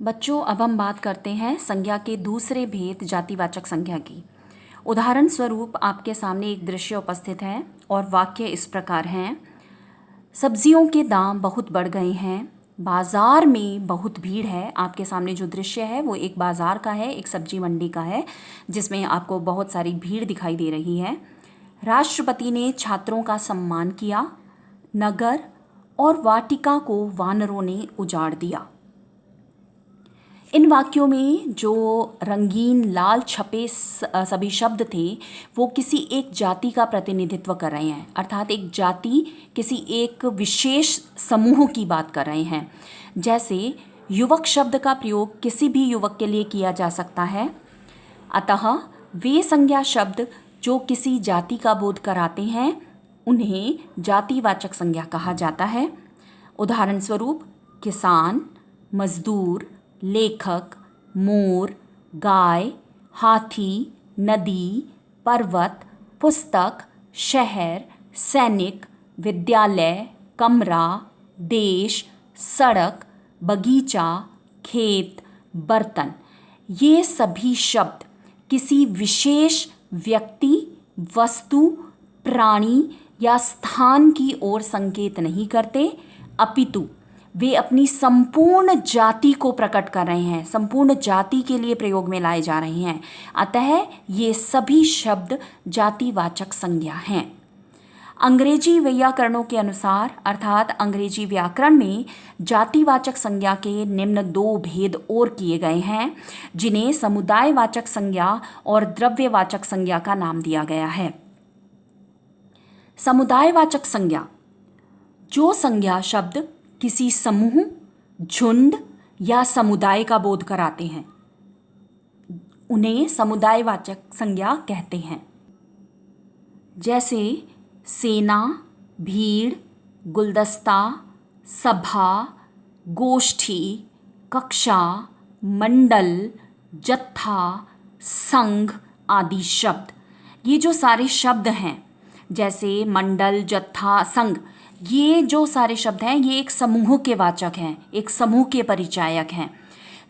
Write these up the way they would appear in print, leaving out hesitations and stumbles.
बच्चों, अब हम बात करते हैं संज्ञा के दूसरे भेद जातिवाचक संज्ञा की। उदाहरण स्वरूप आपके सामने एक दृश्य उपस्थित है और वाक्य इस प्रकार हैं। सब्जियों के दाम बहुत बढ़ गए हैं, बाजार में बहुत भीड़ है। आपके सामने जो दृश्य है वो एक बाजार का है, एक सब्जी मंडी का है, जिसमें आपको बहुत सारी भीड़ दिखाई दे रही है। राष्ट्रपति ने छात्रों का सम्मान किया, नगर और वाटिका को वानरों ने उजाड़ दिया। इन वाक्यों में जो रंगीन लाल छपे सभी शब्द थे वो किसी एक जाति का प्रतिनिधित्व कर रहे हैं, अर्थात एक जाति किसी एक विशेष समूह की बात कर रहे हैं। जैसे युवक शब्द का प्रयोग किसी भी युवक के लिए किया जा सकता है, अतः वे संज्ञा शब्द जो किसी जाति का बोध कराते हैं उन्हें जातिवाचक संज्ञा कहा जाता है। उदाहरण स्वरूप किसान, मजदूर, लेखक, मोर, गाय, हाथी, नदी, पर्वत, पुस्तक, शहर, सैनिक, विद्यालय, कमरा, देश, सड़क, बगीचा, खेत, बर्तन। ये सभी शब्द किसी विशेष व्यक्ति, वस्तु, प्राणी या स्थान की ओर संकेत नहीं करते, अपितु वे अपनी संपूर्ण जाति को प्रकट कर रहे हैं, संपूर्ण जाति के लिए प्रयोग में लाए जा रहे हैं। अतः ये सभी शब्द जातिवाचक संज्ञा हैं। अंग्रेजी वैयाकरणों के अनुसार, अर्थात अंग्रेजी व्याकरण में जातिवाचक संज्ञा के निम्न दो भेद और किए गए हैं, जिन्हें समुदायवाचक संज्ञा और द्रव्यवाचक संज्ञा का नाम दिया गया है। समुदायवाचक संज्ञा, जो संज्ञा शब्द किसी समूह, झुंड या समुदाय का बोध कराते हैं, उन्हें समुदायवाचक संज्ञा कहते हैं। जैसे सेना, भीड़, गुलदस्ता, सभा, गोष्ठी, कक्षा, मंडल, जत्था, संघ आदि शब्द। ये जो सारे शब्द हैं, जैसे मंडल, जत्था, संघ, ये जो सारे शब्द हैं ये एक समूह के वाचक हैं, एक समूह के परिचायक हैं।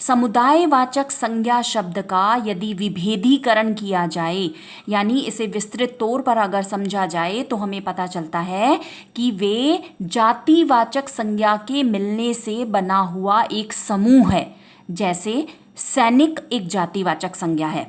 समुदायवाचक संज्ञा शब्द का यदि विभेदीकरण किया जाए, यानी इसे विस्तृत तौर पर अगर समझा जाए, तो हमें पता चलता है कि वे जातिवाचक संज्ञा के मिलने से बना हुआ एक समूह है। जैसे सैनिक एक जातिवाचक संज्ञा है,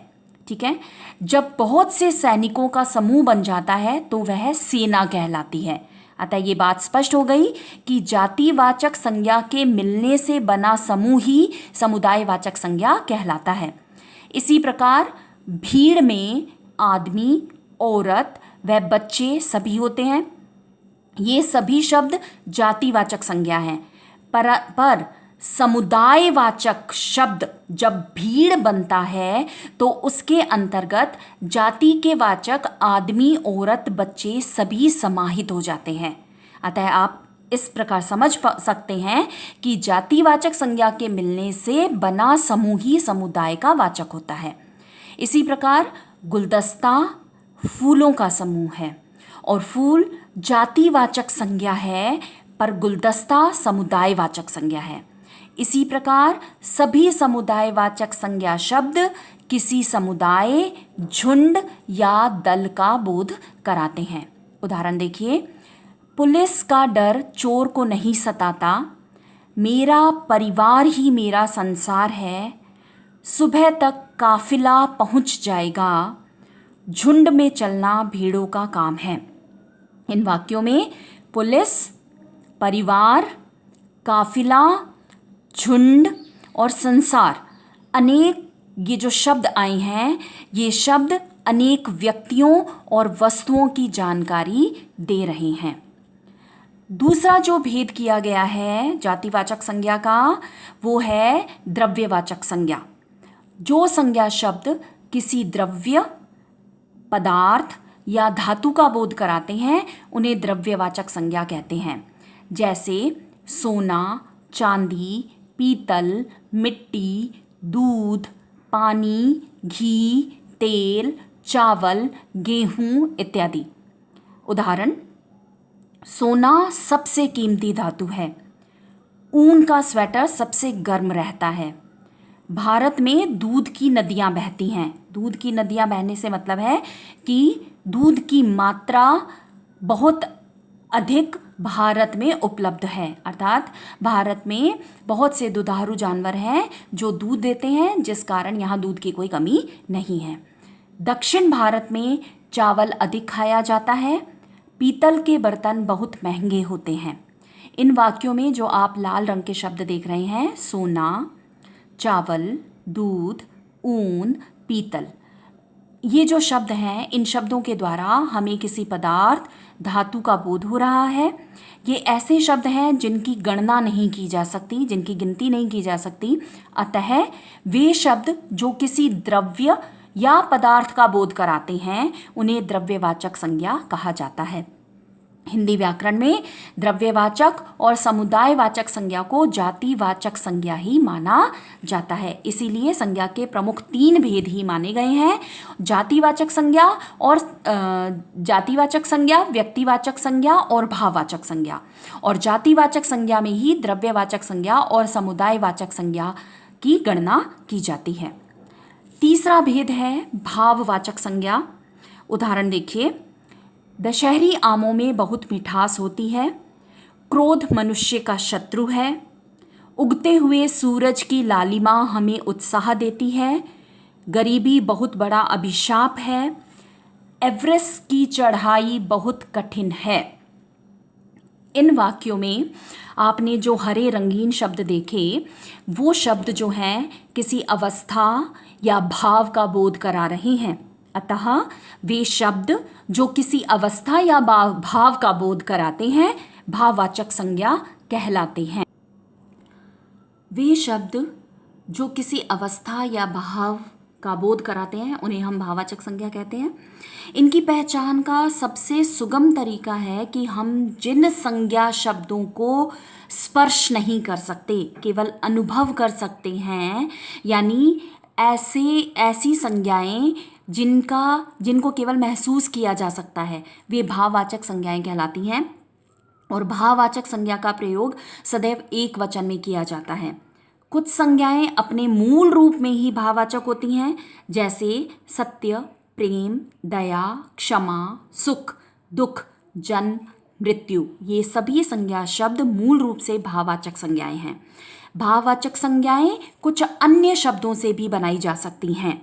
ठीक है। जब बहुत से सैनिकों का समूह बन जाता है तो वह सेना कहलाती है। अतः ये बात स्पष्ट हो गई कि जातिवाचक संज्ञा के मिलने से बना समूह ही समुदायवाचक संज्ञा कहलाता है। इसी प्रकार भीड़ में आदमी, औरत व बच्चे सभी होते हैं। ये सभी शब्द जातिवाचक संज्ञा हैं, पर समुदायवाचक शब्द जब भीड़ बनता है तो उसके अंतर्गत जाति के वाचक आदमी, औरत, बच्चे सभी समाहित हो जाते हैं। अतः आप इस प्रकार समझ सकते हैं कि जातिवाचक संज्ञा के मिलने से बना समूह ही समुदाय का वाचक होता है। इसी प्रकार गुलदस्ता फूलों का समूह है और फूल जातिवाचक संज्ञा है, पर गुलदस्ता समुदायवाचक संज्ञा है। इसी प्रकार सभी समुदायवाचक संज्ञा शब्द किसी समुदाय, झुंड या दल का बोध कराते हैं। उदाहरण देखिए, पुलिस का डर चोर को नहीं सताता, मेरा परिवार ही मेरा संसार है, सुबह तक काफिला पहुंच जाएगा, झुंड में चलना भीड़ों का काम है। इन वाक्यों में पुलिस, परिवार, काफिला, झुंड और संसार, अनेक ये जो शब्द आए हैं, ये शब्द अनेक व्यक्तियों और वस्तुओं की जानकारी दे रहे हैं। दूसरा जो भेद किया गया है जातिवाचक संज्ञा का, वो है द्रव्यवाचक संज्ञा। जो संज्ञा शब्द किसी द्रव्य, पदार्थ या धातु का बोध कराते हैं उन्हें द्रव्यवाचक संज्ञा कहते हैं। जैसे सोना, चांदी, पीतल, मिट्टी, दूध, पानी, घी, तेल, चावल, गेहूं इत्यादि। उदाहरण, सोना सबसे कीमती धातु है, ऊन का स्वेटर सबसे गर्म रहता है, भारत में दूध की नदियाँ बहती हैं। दूध की नदियाँ बहने से मतलब है कि दूध की मात्रा बहुत अधिक भारत में उपलब्ध है, अर्थात भारत में बहुत से दुधारू जानवर हैं जो दूध देते हैं, जिस कारण यहाँ दूध की कोई कमी नहीं है। दक्षिण भारत में चावल अधिक खाया जाता है। पीतल के बर्तन बहुत महंगे होते हैं। इन वाक्यों में जो आप लाल रंग के शब्द देख रहे हैं, सोना, चावल, दूध, ऊन, पीतल, ये जो शब्द हैं, इन शब्दों के द्वारा हमें किसी पदार्थ, धातु का बोध हो रहा है। ये ऐसे शब्द हैं जिनकी गणना नहीं की जा सकती, जिनकी गिनती नहीं की जा सकती। अतः वे शब्द जो किसी द्रव्य या पदार्थ का बोध कराते हैं उन्हें द्रव्यवाचक संज्ञा कहा जाता है। हिंदी व्याकरण में द्रव्यवाचक और समुदायवाचक संज्ञा को जातिवाचक संज्ञा ही माना जाता है। इसीलिए संज्ञा के प्रमुख 3 भेद ही माने गए हैं, जातिवाचक संज्ञा और जातिवाचक संज्ञा, व्यक्तिवाचक संज्ञा और भाववाचक संज्ञा। और जातिवाचक संज्ञा में ही द्रव्यवाचक संज्ञा और समुदायवाचक संज्ञा की गणना की जाती है। तीसरा भेद है भाववाचक संज्ञा। उदाहरण देखिए, दशहरी आमों में बहुत मिठास होती है। क्रोध मनुष्य का शत्रु है। उगते हुए सूरज की लालिमा हमें उत्साह देती है। गरीबी बहुत बड़ा अभिशाप है। एवरेस्ट की चढ़ाई बहुत कठिन है। इन वाक्यों में आपने जो हरे रंगीन शब्द देखे, वो शब्द जो हैं किसी अवस्था या भाव का बोध करा रहे हैं। अतः वे शब्द जो किसी अवस्था या भाव का बोध कराते हैं भाववाचक संज्ञा कहलाते हैं। वे शब्द जो किसी अवस्था या भाव का बोध कराते हैं उन्हें हम भाववाचक संज्ञा कहते हैं। इनकी पहचान का सबसे सुगम तरीका है कि हम जिन संज्ञा शब्दों को स्पर्श नहीं कर सकते, केवल अनुभव कर सकते हैं, यानी ऐसी संज्ञाएं जिनको केवल महसूस किया जा सकता है, वे भाववाचक संज्ञाएं कहलाती हैं। और भाववाचक संज्ञा का प्रयोग सदैव एक वचन में किया जाता है। कुछ संज्ञाएं अपने मूल रूप में ही भाववाचक होती हैं, जैसे सत्य, प्रेम, दया, क्षमा, सुख, दुख, जन्म, मृत्यु। ये सभी संज्ञा शब्द मूल रूप से भाववाचक संज्ञाएं हैं। भाववाचक संज्ञाएं कुछ अन्य शब्दों से भी बनाई जा सकती हैं।